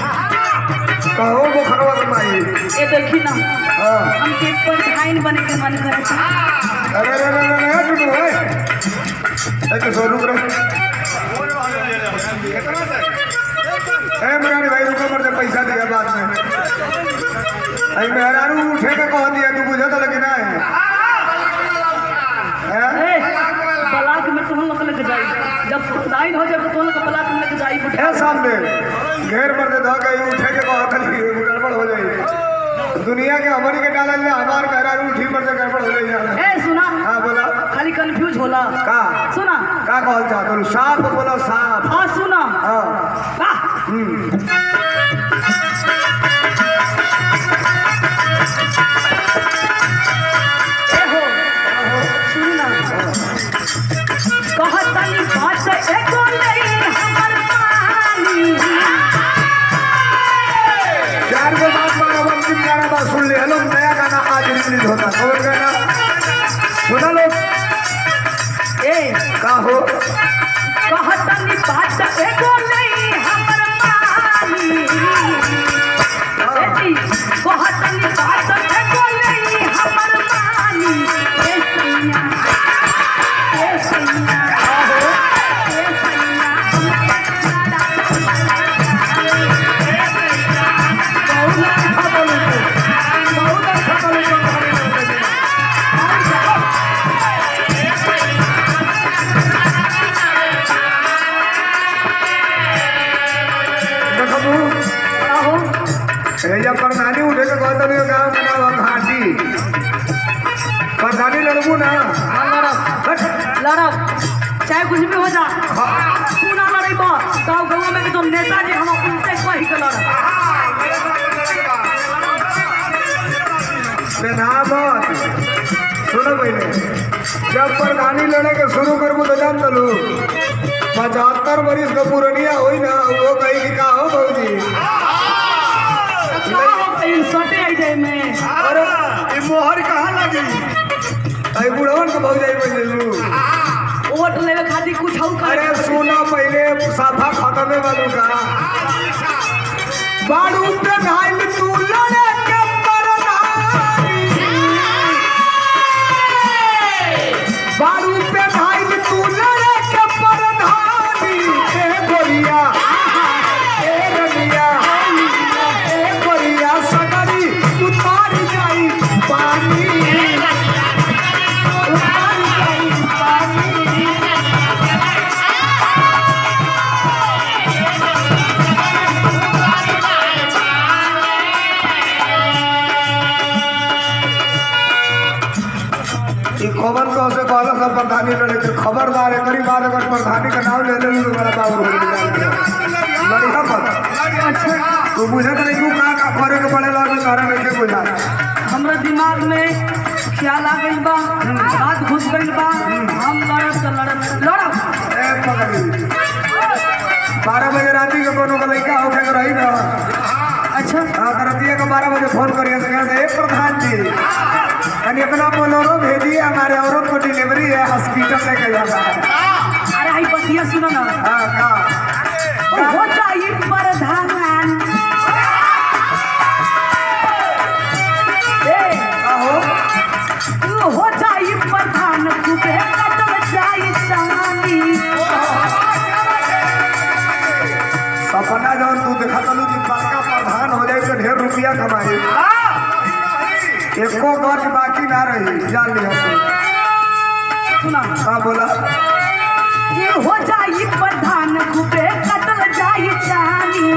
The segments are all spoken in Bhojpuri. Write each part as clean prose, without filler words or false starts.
कहो बुखरवा माई ये देखी ना हम के पंचायन बने के मन करे था। अरे अरे अरे अरे चुप हो तो सो रुक रहे ए मेरे भाई रुको मर पैसा दिया बाद में आई मेहरारू उठे के कह दिया तू बुझा तो लेकिन है बलाक में तुम लोग लग जाई जब पंचायन हो जाए तो तुम लोग बलाक में लग जाई है सामने घेर पर दे धके उठे के कह थली गड़बड़ हो जाई दुनिया के हमारी के डालल ले हमार मेहरारू उठी पर गड़बड़ हो जाई। ए सुना हां बोला खाली कंफ्यूज होला का सुना का कहल चाहत हो साफ बोला साफ हां सुना हां वाह कहतनी बात एको नहीं हमर पानी चार गो बात मारा अंतिम गाना बात सुन ले हेलो नया गाना आज रिलीज होता और गाना सुना लो ए का हो कहतनी बात एको नहीं हमर पानी बेटी कहतनी बात एको नहीं हमर पानी ए सैया प्रधानी उठे के कहता भी गाँव का नाम घाटी प्रधानी लड़बू ना लड़ब चाहे कुछ भी हो जा तू ना लड़ब तब गाँव में जो नेताजी हम उनसे कही के लड़ब सुनो पहले जब प्रधानी लड़े के शुरू करबू तो जान तलू 75 वर्ष का पुरनिया हुई ना वो कहीं का हो बहुजी अरे ये मोहर कहाँ लगी आई बुढ़वन के बहुत जाई बजलू वोट लेवे खातिर कुछ हम अरे सुना पहले साफा खत्म वालों का बाड़ू पे घायल तू लड़े के परनाई बाड़ू पे घायल तू लड़े के परनाई ए गोरिया ए रनिया ए गोरिया सगरी उतार जाई पानी उतार जाई पानी खबर तो से कहला सब प्रधानी लड़े के खबरदार है करीब बार अगर प्रधानी का नाम ले ले तो बड़ा बाबू हो जाएगा लड़का पर अच्छा तू बुझे नहीं तू का करे के पड़ेला में सारा में के बुझा हमरा दिमाग में ख्याल आ गइल बा बात घुस गइल बा हम लड़ब तो लड़ब ए पगली 12 बजे राती के कोनो का लड़का होके रही ना अच्छा हां करतिया के 12 बजे फोन करिए तो कहते ए प्रधान जी अरे अपना बोलोरो भेजिए हमारे औरत को डिलीवरी है हॉस्पिटल लेके जाना है। अरे आई बतिया सुनो ना हाँ का हो जाई प्रधान हो जाई प्रधान खूबे कटल जाई चांदी सपना जब तू देखा तलू कि बड़का प्रधान हो जाए तो ढेर रुपया कमाए एको गज बाकी ना रही जान लिया सुना हाँ बोला ये हो जाई प्रधान खूबे कटल जाई चांदी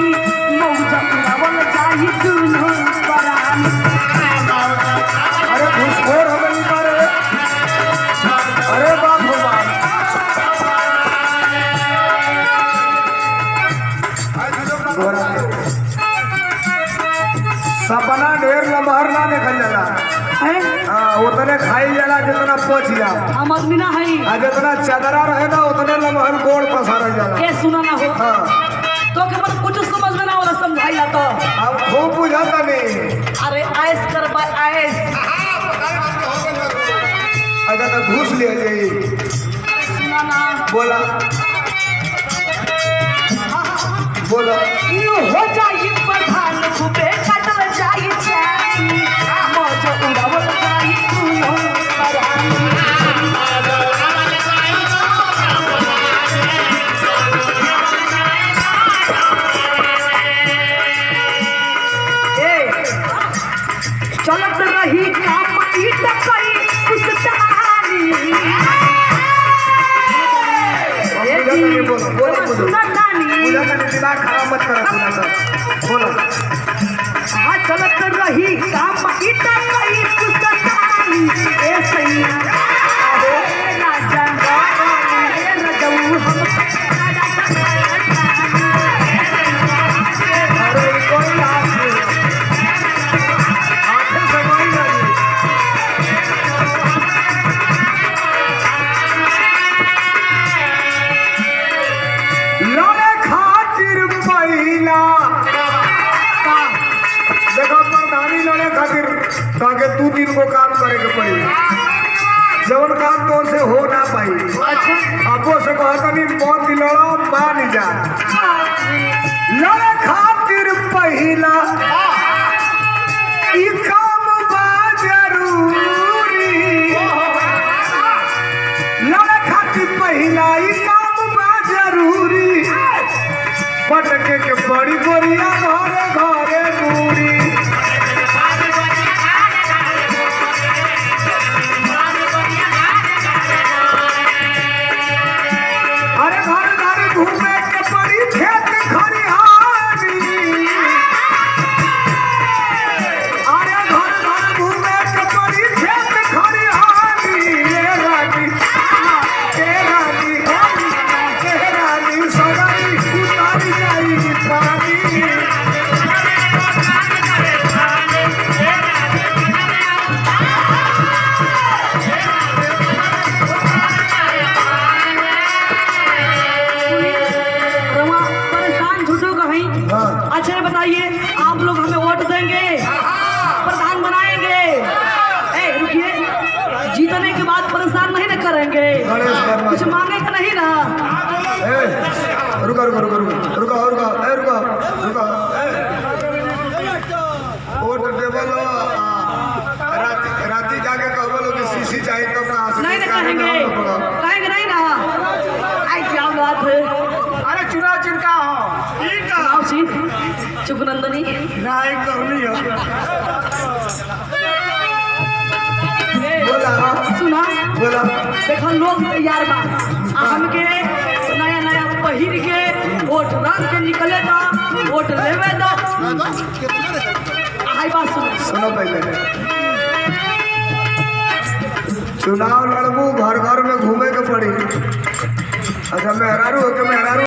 मौज उड़ावल जाई दुनो परानी अरे घुसखोर हो गई पर अरे बाप हो बाप सपना ढेर लमहर ना देखल जाला है हाँ उतने खाई जाला जितना पच जा हम आदमी ना है आ जितना चादरा रहे ना उतने लमहर गोड़ पसारा जाला के सुना ना हो हाँ तो के मन कुछ समझ में ना होला समझाइला तो अब खूब बुझाता नहीं अरे आयस कर बा आयस अच्छा तो घूस ले जाई सुना ना बोला बोला यू हो जाई प्रधान खूबे काटल जाई चाई मौज उड़ावल जाई तू प्रधान चलत रही काम ईट कई कुसतानी सुना नानी दिमाग खराब मत करा सुना सर बोलो हाँ चलत रही काम ईट कई कुसतानी ए सैया ए राजा ए रजऊ हम अरे कोई आंखें समाई नहीं लड़े खातिर पहिला देखो प्रधानी लड़े खातिर ताकि 2-3 को काम करे के पड़ी जवन काम तो से हो ना पाई अच्छा आपो से कहता नहीं बहुत लड़ो मान जा लड़े खातिर पहिला ई काम बा जरूरी लड़े खातिर पहिला ई काम बा जरूरी पटके के बड़ी गोरिया घरे घरे दूरी अरे घर घर घूमे के बड़ी खेत खरिहानी अरे घर घर घूमे के बड़ी खेत खरिहानी ये रानी सगाई उतारी जाई पानी रवा परेशान झूठो कहीं हाँ। अच्छा ये बताइए आप लोग हमें वोट देंगे प्रधान बनाएंगे ए रुकिए जीतने के बाद परेशान नहीं ना करेंगे गणेश वर्मा। कुछ मांगे का नहीं ना रुका रुका रुका रुका रुका रुका ए रुका रुका वोट देवलो राती जाके कहबलो कि सीसी चाहिए तो अपना हाथ से नहीं ना काहे कहेंगे ना हम लोग पकाओ। कहेंगे नहीं ना आई क्या बात है अरे चुनाव चिंता हो आओ सी चुकनंदनी नहीं करनी हो ए, बोला सुना बोला देखो लोग तैयार बा हमके नया नया पहिर के वोट रंग के निकले दो वोट लेवे दो आई बात सुनो सुनो पहले चुनाव लड़बू घर घर में घूमे के पड़ी अच्छा मेहरारू हो के मेहरारू